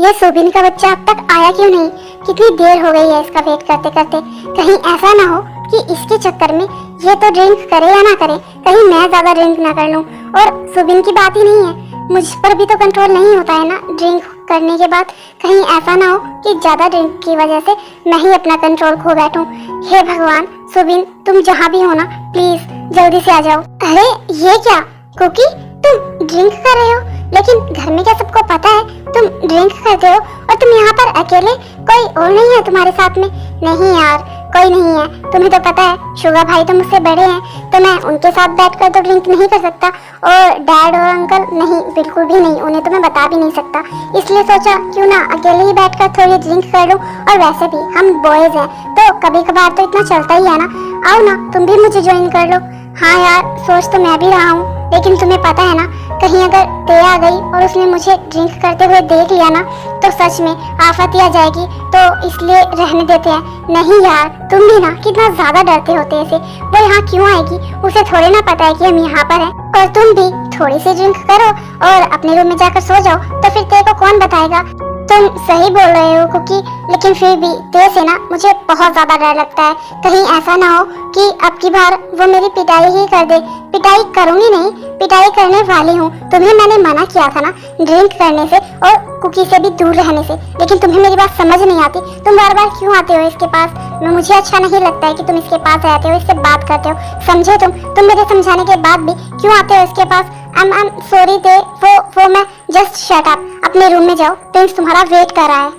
ये सुबिन का बच्चा अब तक आया क्यों नहीं? कितनी देर हो गई है इसका वेट करते करते। कहीं ऐसा ना हो कि इसके चक्कर में ये तो ड्रिंक करे या ना करे, कहीं मैं ज्यादा ड्रिंक ना कर लूं। और सुबिन की बात ही नहीं है, मुझ पर भी तो कंट्रोल नहीं होता है ना ड्रिंक करने के बाद। कहीं ऐसा ना हो कि ज्यादा ड्रिंक की वजह से मैं ही अपना कंट्रोल खो बैठूं। हे भगवान, सुबिन तुम जहाँ भी हो ना, प्लीज जल्दी से आ जाओ। अरे ये क्या कुकी, तुम ड्रिंक कर रहे हो? लेकिन घर में क्या सबको पता है तुम ड्रिंक करते हो? और तुम यहाँ पर अकेले, कोई और नहीं है तुम्हारे साथ में? नहीं यार, कोई नहीं है। तुम्हें तो पता है शुगा भाई तो मुझसे बड़े हैं, तो मैं उनके साथ बैठकर तो ड्रिंक नहीं कर सकता। और डैड और अंकल नहीं, बिल्कुल भी नहीं, उन्हें तो मैं बता भी नहीं सकता। इसलिए सोचा क्यों ना अकेले ही बैठकर थोड़ी ड्रिंक कर लूं। और वैसे भी हम बॉयज हैं तो कभी कभार तो इतना चलता ही है ना। आओ ना, तुम भी मुझे ज्वाइन कर लो। हाँ यार, सोच तो मैं भी रहा हूँ, लेकिन तुम्हें पता है ना, कहीं अगर ते आ गई और उसने मुझे ड्रिंक करते हुए देख लिया ना, तो सच में आफत ही आ जाएगी। तो इसलिए रहने देते हैं। नहीं यार, तुम भी ना कितना ज्यादा डरते होते ऐसे। वो यहाँ क्यों आएगी? उसे थोड़ी ना पता है कि हम यहाँ पर हैं। और तुम भी थोड़ी सी ड्रिंक करो और अपने रूम में जाकर सो जाओ, तो फिर ते को कौन बताएगा? तुम सही बोल रहे हो कुकी, लेकिन फिर भी ते से ना मुझे बहुत ज्यादा डर लगता है। कहीं ऐसा ना हो कि अब की बार वो मेरी पिटाई ही कर दे। पिटाई करूंगी नहीं, पिटाई करने वाली हूँ। तुम्हें मैंने मना किया था ना ड्रिंक करने से और कुकी से भी दूर रहने से, लेकिन तुम्हें मेरी बात समझ नहीं आती। तुम बार बार क्यों आते हो इसके पास? मुझे अच्छा नहीं लगता है कि तुम इसके पास आते हो, इससे बात करते हो। समझे तुम मेरे समझाने के बाद भी क्यों आते हो इसके पास? I'm sorry ते, वो मैं जस्ट शट अप, अपने रूम में जाओ, प्रिंस तुम्हारा वेट कर रहा है।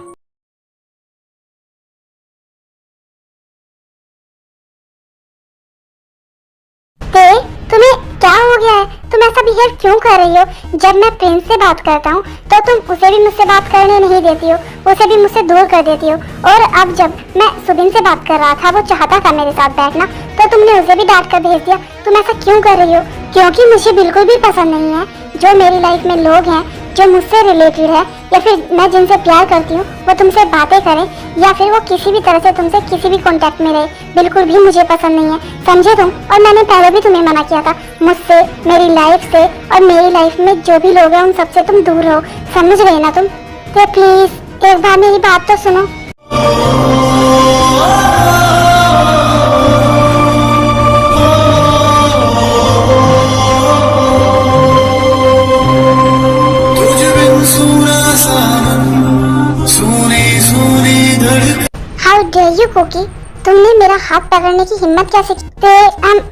ते, तुम्हें क्या हो गया है? तुम ऐसा बिहेव क्यों कर रही हो? जब मैं प्रिंस से बात करता हूँ तो तुम उसे भी मुझसे बात करने नहीं देती हो, उसे भी मुझसे दूर कर देती हो। और अब जब मैं सुबिन से बात कर रहा था, वो चाहता था मेरे साथ बैठना, तो तुमने उसे भी डांट कर भेज दिया। तुम ऐसा क्यों कर रही हो? क्योंकि मुझे बिल्कुल भी पसंद नहीं है जो मेरी लाइफ में लोग हैं जो मुझसे रिलेटेड है, या फिर मैं जिनसे प्यार करती हूँ वो तुमसे बातें करें, या फिर वो किसी भी तरह से तुमसे किसी भी कांटेक्ट में रहे। बिल्कुल भी मुझे पसंद नहीं है, समझे तुम? और मैंने पहले भी तुम्हें मना किया था, मुझसे, मेरी लाइफ से और मेरी लाइफ में जो भी लोग हैं उन सबसे तुम दूर रहो। समझ रहे ना तुम? तो प्लीज एक बार मेरी बात तो सुनो। हाउ डेयर यू कुकी, तुमने मेरा हाथ पकड़ने की हिम्मत कैसे की?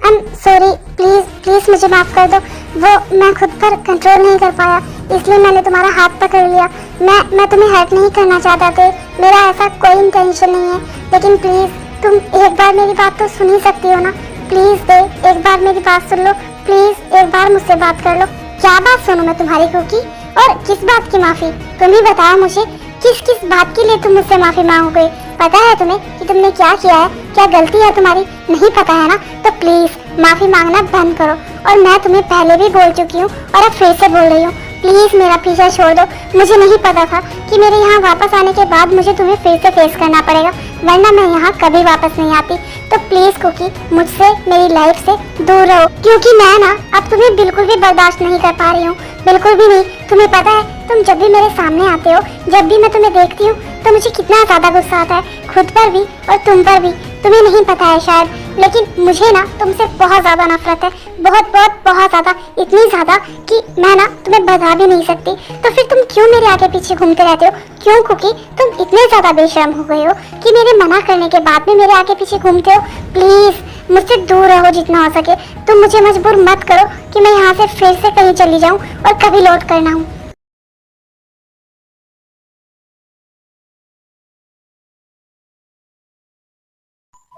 I'm sorry, प्लीज प्लीज मुझे माफ कर दो। वो मैं खुद पर कंट्रोल नहीं कर पाया, इसलिए मैंने तुम्हारा हाथ पकड़ लिया। मैं तुम्हें हर्ट नहीं करना चाहता थे, मेरा ऐसा कोई इंटेंशन नहीं है। लेकिन प्लीज तुम एक बार मेरी बात तो सुन ही सकती हो ना? प्लीज दे, एक बार मेरी बात सुन लो, प्लीज एक बार मुझसे बात कर लो। क्या बात सुनूं मैं तुम्हारी कुकी? और किस बात की माफी? तुम ही बताओ मुझे, किस किस बात के लिए तुम मुझसे माफी मांगोगे? पता है तुम्हें कि तुमने क्या किया है? क्या गलती है तुम्हारी? नहीं पता है ना? तो प्लीज माफी मांगना बंद करो। और मैं तुम्हें पहले भी बोल चुकी हूँ और अब फिर से बोल रही हूँ, प्लीज मेरा पीछा छोड़ दो। मुझे नहीं पता था कि मेरे यहाँ वापस आने के बाद मुझे तुम्हें फिर से फेस करना पड़ेगा, वरना मैं यहाँ कभी वापस नहीं आती। तो प्लीज कुकी, मुझसे, मेरी लाइफ से दूर रहो, क्योंकि मैं ना अब तुम्हें बिल्कुल भी बर्दाश्त नहीं कर पा रही हूँ, बिल्कुल भी नहीं। तुम्हें पता है, तुम जब भी मेरे सामने आते हो, जब भी मैं तुम्हें देखती हूँ, तो मुझे कितना ज्यादा गुस्सा आता है, खुद पर भी और तुम पर भी। तुम्हें नहीं पता है शायद, लेकिन मुझे ना तुमसे बहुत ज्यादा नफरत है, बहुत बहुत बहुत ज्यादा, इतनी ज्यादा कि मैं ना तुम्हें बता भी नहीं सकती। तो फिर तुम क्यों मेरे आगे पीछे घूमते रहते हो? क्यों कुकी, तुम इतने ज्यादा बेशर्म हो गए हो कि मेरे मना करने के बाद भी मेरे आगे पीछे घूमते हो? प्लीज मुझसे दूर रहो जितना हो सके। तुम मुझे मजबूर मत करो कि मैं यहाँ से फिर से कहीं चली जाऊँ और कभी लौट कर ना हूँ।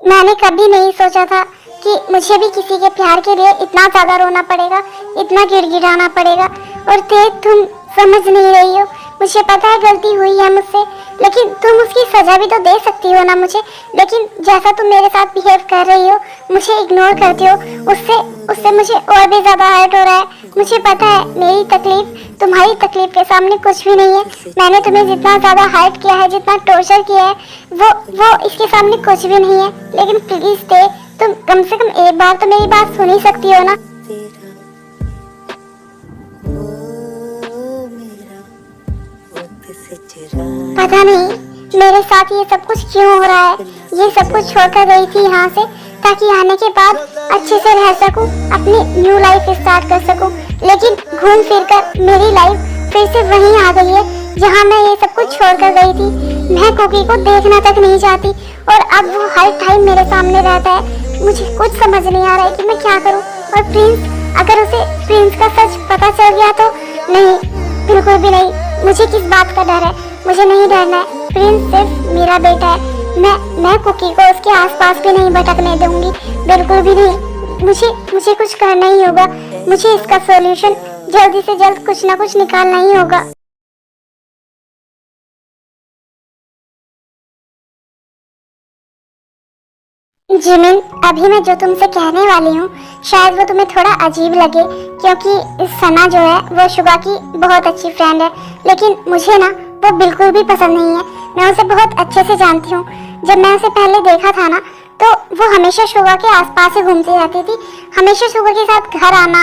मैंने कभी नहीं सोचा था कि मुझे भी किसी के प्यार के लिए इतना ज्यादा रोना पड़ेगा, इतना गिड़गिड़ाना पड़ेगा। और तुम समझ नहीं रही हो, मुझे पता है गलती हुई है मुझसे, लेकिन तुम उसकी सजा भी तो दे सकती हो ना मुझे। लेकिन जैसा तुम मेरे साथ बिहेव कर रही हो, मुझे इग्नोर करती हो, उससे मुझे और भी ज्यादा हर्ट हो रहा है। मुझे पता है मेरी तकलीफ तुम्हारी तकलीफ के सामने कुछ भी नहीं है। मैंने तुम्हें जितना ज्यादा हर्ट किया है, जितना टॉर्चर किया है, वो इसके सामने कुछ भी नहीं है। लेकिन प्लीज तुम कम से कम एक बार तो मेरी बात सुन ही सकती हो ना? वो मेरा वक्त से पता नहीं मेरे साथ ये सब कुछ क्यों हो रहा है। ये सब कुछ छोड़कर गई थी यहाँ से ताकि आने के बाद अच्छे से रह सकूं, अपनी न्यू लाइफ स्टार्ट कर सकूं। लेकिन घूम फिर कर मेरी लाइफ फिर से वहीं आ गई है जहाँ मैं ये सब कुछ छोड़कर गई थी। मैं कुकी को देखना तक नहीं चाहती और अब वो हर टाइम मेरे सामने रहता है। मुझे कुछ समझ नहीं आ रहा है कि मैं क्या करूं। और प्रिंस, अगर उसे प्रिंस का सच पता चल गया तो? नहीं, बिल्कुल भी नहीं। मुझे किस बात का डर है? मुझे नहीं डरना है। प्रिंस सिर्फ मेरा बेटा है। मैं कुकी को उसके आसपास भी नहीं भटकने दूंगी, बिल्कुल भी नहीं। मुझे कुछ करना ही होगा। मुझे इसका सॉल्यूशन जल्दी से जल्द कुछ ना कुछ निकालना ही होगा। जिमिन, अभी मैं जो तुमसे कहने वाली हूँ शायद वो तुम्हें थोड़ा अजीब लगे, क्योंकि सना जो है वो शुगा की बहुत अच्छी फ्रेंड है, लेकिन मुझे ना वो बिल्कुल भी पसंद नहीं है। मैं उसे बहुत अच्छे से जानती हूँ। जब मैं उसे पहले देखा था ना तो वो हमेशा शुगा के आसपास ही घूमती रहती थी। हमेशा शुगा के साथ घर आना,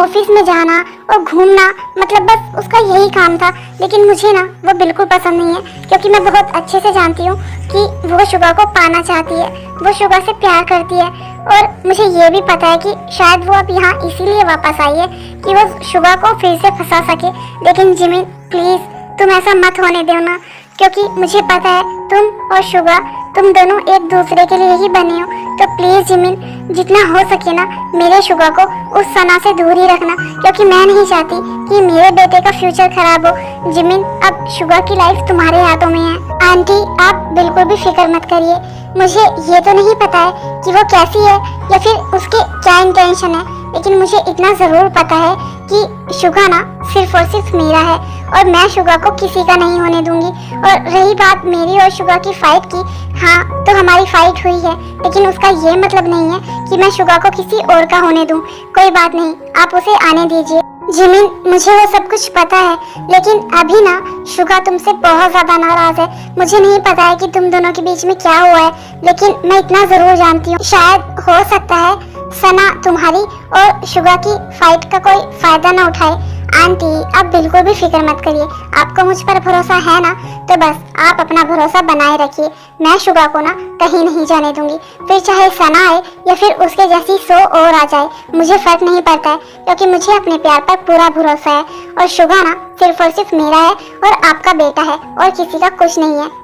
ऑफिस में जाना और घूमना, मतलब बस उसका यही काम था। लेकिन मुझे ना वो बिल्कुल पसंद नहीं है, क्योंकि मैं बहुत अच्छे से जानती हूँ कि वो शुगा को पाना चाहती है, वो शुगा से प्यार करती है। और मुझे ये भी पता है कि शायद वो अब यहाँ इसीलिए वापस आई है कि वो शुगा को फिर से फंसा सके। लेकिन जिमिन प्लीज, तुम ऐसा मत होने दो ना, क्योंकि मुझे पता है तुम और शुगा, तुम दोनों एक दूसरे के लिए ही बने हो। तो प्लीज जिमिन, जितना हो सके ना मेरे शुगा को उस सना से दूर ही रखना, क्योंकि मैं नहीं चाहती कि मेरे बेटे का फ्यूचर खराब हो। जिमिन, अब शुगा की लाइफ तुम्हारे हाथों में है। आंटी, आप बिल्कुल भी फिक्र मत करिए। मुझे ये तो नहीं पता है कि वो कैसी है या फिर उसके क्या इंटेंशन है, लेकिन मुझे इतना जरूर पता है कि शुगा ना सिर्फ और सिर्फ मेरा है और मैं शुगा को किसी का नहीं होने दूंगी। और रही बात मेरी और शुगा की फाइट की, हाँ तो हमारी फाइट हुई है, लेकिन उसका ये मतलब नहीं है कि मैं शुगा को किसी और का होने दूं। कोई बात नहीं, आप उसे आने दीजिए। जिमिन, मुझे वो सब कुछ पता है, लेकिन अभी ना शुगा तुमसे बहुत ज्यादा नाराज है। मुझे नहीं पता है कि तुम दोनों के बीच में क्या हुआ है, लेकिन मैं इतना जरूर जानती हूँ, शायद हो सकता है सना तुम्हारी और शुगा की फाइट का कोई फायदा ना उठाए। आंटी, आप बिल्कुल भी फिक्र मत करिए। आपको मुझ पर भरोसा है ना, तो बस आप अपना भरोसा बनाए रखिए। मैं शुगा को ना कहीं नहीं जाने दूंगी, फिर चाहे सना आए या फिर उसके जैसी 100 और आ जाए, मुझे फर्क नहीं पड़ता है, क्योंकि मुझे अपने प्यार पर पूरा भरोसा है। और शुगा ना सिर्फ और सिर्फ मेरा है और आपका बेटा है और किसी का कुछ नहीं है।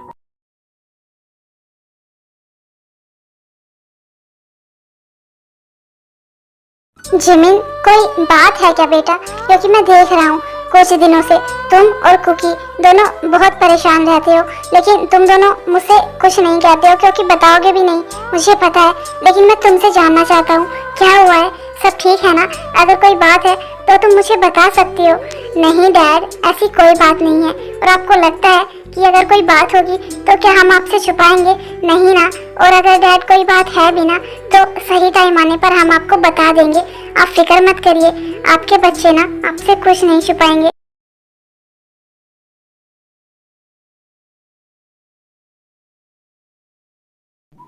जिमिन, कोई बात है क्या बेटा? क्योंकि मैं देख रहा हूँ कुछ दिनों से तुम और कुकी दोनों बहुत परेशान रहते हो, लेकिन तुम दोनों मुझसे कुछ नहीं कहते हो, क्योंकि बताओगे भी नहीं, मुझे पता है। लेकिन मैं तुमसे जानना चाहता हूँ क्या हुआ है, सब ठीक है ना? अगर कोई बात है तो तुम मुझे बता सकती हो। नहीं डैड, ऐसी कोई बात नहीं है। और आपको लगता है कि अगर कोई बात होगी तो क्या हम आपसे छुपाएंगे? नहीं ना। और अगर डैड कोई बात है भी ना तो सही टाइम आने पर हम आपको बता देंगे। आप फिक्र मत करिए, आपके बच्चे ना आपसे कुछ नहीं छुपाएंगे।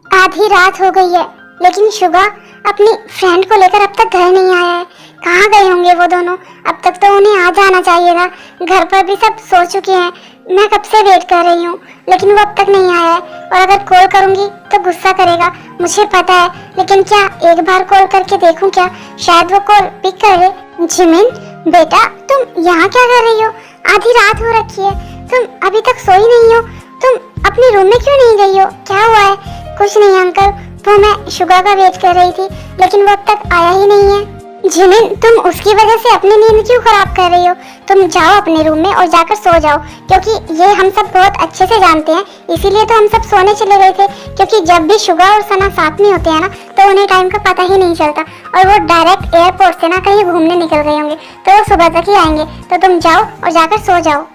आधी रात हो गई है, लेकिन शुगा अपनी फ्रेंड को लेकर अब तक घर नहीं आया है। कहाँ गए होंगे वो दोनों? अब तक तो उन्हें आ जाना चाहिए था। घर पर भी सब सो चुके हैं। मैं कब से वेट कर रही हूँ, लेकिन वो अब तक नहीं आया है। और अगर कॉल करूँगी तो गुस्सा करेगा, मुझे पता है। लेकिन क्या एक बार कॉल करके देखूँ क्या? शायद वो कॉल पिक कर ले। जिमिन बेटा, तुम यहाँ क्या कर रही हो? आधी रात हो रखी है, तुम अभी तक सोई नहीं हो। तुम अपने रूम में क्यों नहीं गई हो? क्या हुआ है? कुछ नहीं अंकल, वो मैं शुगा का वेट कर रही थी, लेकिन वो अब तक आया ही नहीं है। जिमिन, तुम उसकी वजह से अपनी नींद क्यों खराब कर रही हो? तुम जाओ अपने रूम में और जाकर सो जाओ, क्योंकि ये हम सब बहुत अच्छे से जानते हैं। इसीलिए तो हम सब सोने चले गए थे, क्योंकि जब भी शुगा और सना साथ में होते हैं ना तो उन्हें टाइम का पता ही नहीं चलता। और वो डायरेक्ट एयरपोर्ट से ना कहीं घूमने निकल गए होंगे, तो वो सुबह तक ही आएंगे। तो तुम जाओ और जाकर सो जाओ।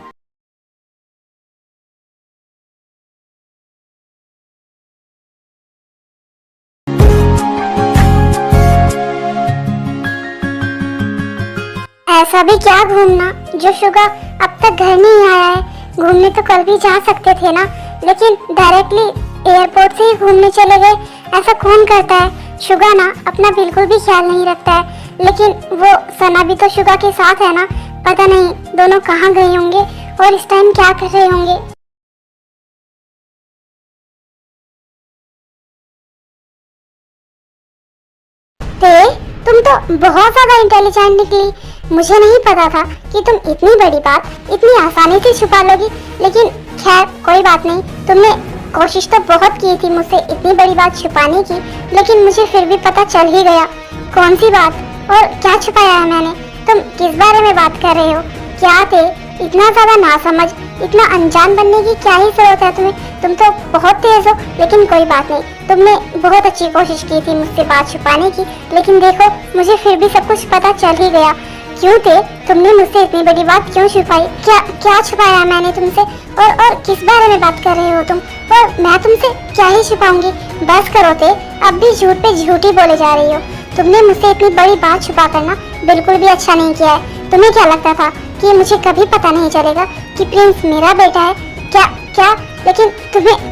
ऐसा भी क्या घूमना जो शुगा अब तक घर नहीं आया है? घूमने तो कल भी जा सकते थे ना, लेकिन डायरेक्टली एयरपोर्ट से ही घूमने चले गए। ऐसा कौन करता है? शुगा ना अपना बिल्कुल भी ख्याल नहीं रखता है। लेकिन वो सना भी तो शुगा के साथ है ना, पता नहीं दोनों कहाँ गए होंगे। और इस टाइम क्या कर रहे होंगे। ते, तुम तो बहुत ज्यादा इंटेलिजेंट निकली। मुझे नहीं पता था कि तुम इतनी बड़ी बात इतनी आसानी से छुपा लोगी। लेकिन खैर कोई बात नहीं, तुमने कोशिश तो बहुत की थी मुझसे इतनी बड़ी बात छुपाने की, लेकिन मुझे फिर भी पता चल ही गया। कौन सी बात और क्या छुपाया है मैंने? तुम किस बारे में बात कर रहे हो? क्या थे इतना ज्यादा नासमझ, इतना अनजान बनने की क्या ही जरूरत है तुम्हें? तुम तो बहुत तेज हो। लेकिन कोई बात नहीं, तुमने बहुत अच्छी कोशिश की थी मुझसे बात छुपाने की, लेकिन देखो मुझे फिर भी सब कुछ पता चल ही गया। क्यों थे तुमने मुझसे इतनी बड़ी बात क्यों छुपाई? क्या क्या छुपाया मैंने तुमसे? और किस बारे में बात कर रहे हो तुम? और मैं तुमसे क्या ही छुपाऊंगी? बस करो थे, अब भी झूठ पे झूठी बोले जा रही हो। तुमने मुझसे इतनी बड़ी बात छुपा करना बिल्कुल भी अच्छा नहीं किया है। तुम्हें क्या लगता था कि मुझे कभी पता नहीं चलेगा कि प्रिंस मेरा बेटा है? क्या क्या लेकिन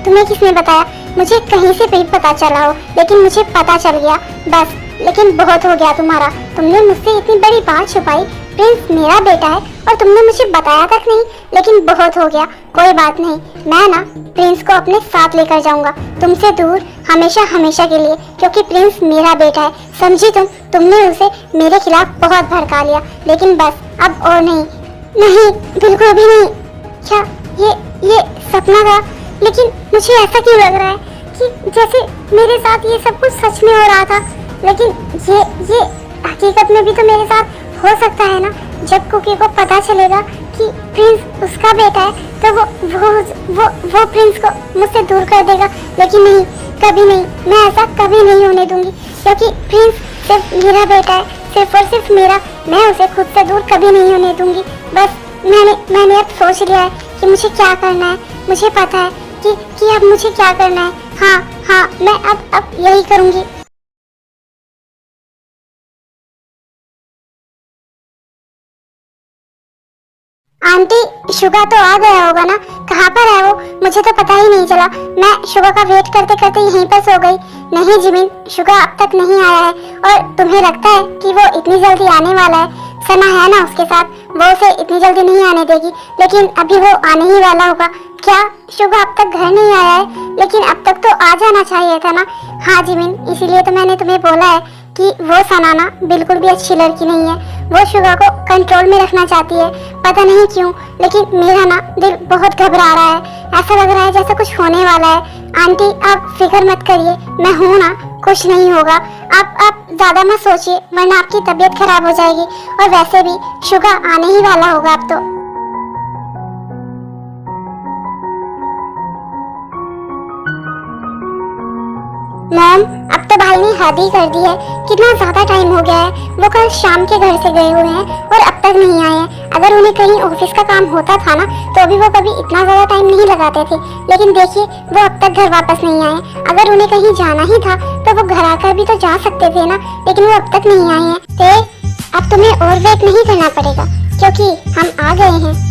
तुम्हें किसने बताया? मुझे कहीं से भी पता चला हो, लेकिन मुझे पता चल गया बस। लेकिन बहुत हो गया तुम्हारा। तुमने मुझसे इतनी बड़ी बात छुपाई, प्रिंस मेरा बेटा है, और तुमने मुझे बताया तक नहीं। लेकिन बहुत हो गया, कोई बात नहीं, मैं ना प्रिंस को अपने साथ लेकर जाऊंगा तुमसे दूर, हमेशा हमेशा के लिए, क्योंकि प्रिंस मेरा बेटा है। समझी तुमने उसे मेरे खिलाफ बहुत भड़का लिया, लेकिन बस अब और नहीं। नहीं, बिल्कुल भी नहीं। क्या ये सपना था? लेकिन मुझे ऐसा क्यों लग रहा है कि जैसे मेरे साथ ये सब कुछ सच में हो रहा था। लेकिन ये हकीकत में भी तो मेरे साथ हो सकता है ना। जब कुकी को पता चलेगा कि प्रिंस उसका बेटा है, तो वो प्रिंस को मुझसे दूर कर देगा। लेकिन नहीं, कभी नहीं, मैं ऐसा कभी नहीं होने दूंगी, क्योंकि प्रिंस सिर्फ मेरा बेटा है, सिर्फ और सिर्फ मेरा। मैं उसे खुद से दूर कभी नहीं होने दूंगी। बस मैंने अब सोच लिया है कि मुझे क्या करना है। मुझे पता है कि अब मुझे क्या करना है। हाँ, मैं अब यही करूंगी। आंटी, शुगा तो आ गया होगा ना? कहाँ पर है वो? मुझे तो पता ही नहीं चला। मैं शुगा का वेट करते करते यहीं पर सो गई। नहीं जिमिन, शुगा अब तक नहीं आया है। और तुम्हें लगता है कि वो इतनी जल्दी आने वाला है? सना है ना उसके साथ, वो उसे इतनी जल्दी नहीं आने देगी। लेकिन अभी वो आने ही वाला होगा। क्या शुगा अब तक घर नहीं आया है? लेकिन अब तक तो आ जाना चाहिए था ना। हाँ जिमिन, इसीलिए तो मैंने तुम्हें बोला है कि वो सनाना बिल्कुल भी अच्छी लड़की नहीं है। वो शुगा को कंट्रोल में रखना चाहती है, पता नहीं क्यों। लेकिन मेरा ना दिल बहुत घबरा रहा है। ऐसा लग रहा है जैसा कुछ होने वाला है। आंटी, आप फिक्र मत करिए, मैं हूँ ना, कुछ नहीं होगा। आप ज्यादा मत सोचिए, वरना आपकी तबीयत खराब हो जाएगी। और वैसे भी शुगा आने ही वाला होगा अब तो। मैम, अब तो भाई ने हद ही कर दी है। कितना ज्यादा टाइम हो गया है। वो कल शाम के घर से गए हुए हैं और अब तक नहीं आए हैं। अगर उन्हें कहीं ऑफिस का काम होता था ना, तो भी वो कभी इतना ज्यादा टाइम नहीं लगाते थे। लेकिन देखिए, वो अब तक घर वापस नहीं आए। अगर उन्हें कहीं जाना ही था तो वो घर आकर भी तो जा सकते थे ना, लेकिन वो अब तक नहीं आए हैं। अब तुम्हें और वेट नहीं करना पड़ेगा, क्योंकि हम आ गए हैं।